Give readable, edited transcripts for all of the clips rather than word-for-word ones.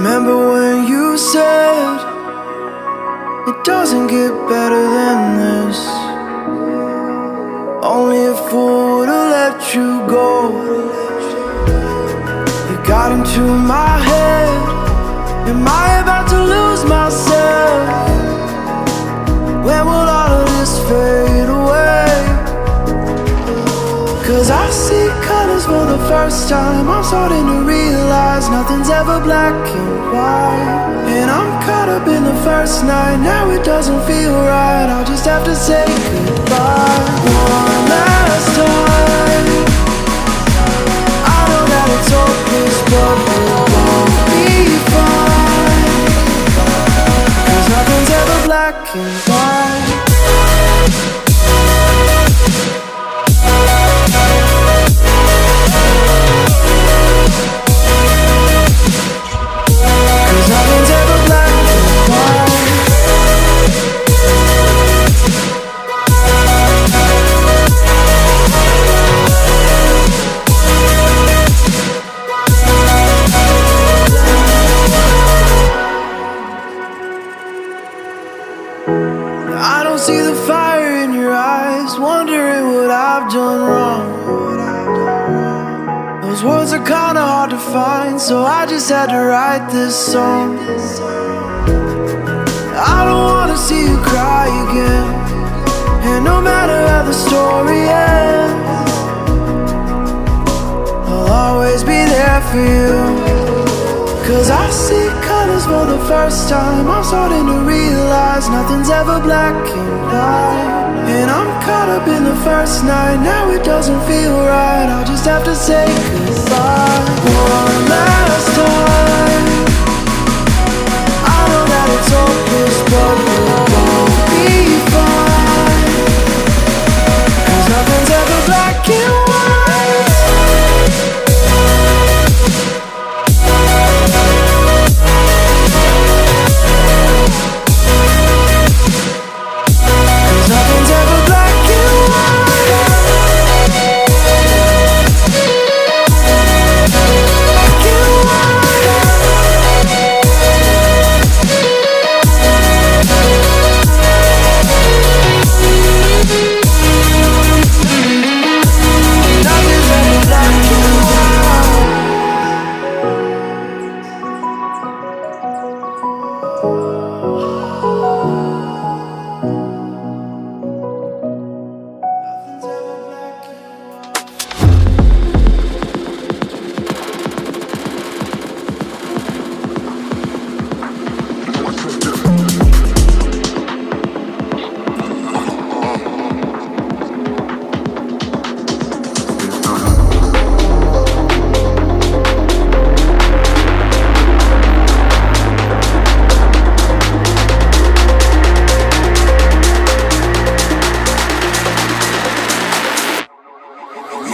Remember when you said it doesn't get better than this? Only a fool would've let you go. You got into my head. Am I about to lose myself? When will all of this fade away? Cause I see colors for the first time. I'm starting to realize nothing's ever black and white. And I'm caught up in the first night. Now it doesn't feel right. I'll just have to say goodbye one last time. I know that it's hopeless, but we'll both be fine. Cause nothing's ever black and white. I don't see the fire in your eyes, wondering what I've done wrong. Those words are kinda hard to find, so I just had to write this song. I don't wanna see you cry again, and no matter how the story ends, I'll always be there for you. Cause I see colors for the first time. I'm starting to realize nothing's ever black and white. And I'm caught up in the first night. Now it doesn't feel right. I'll just have to say goodbye one last time. I know that it's hopeless, but we'll both be fine. Cause nothing's ever black and white.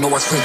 know I said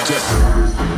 yes.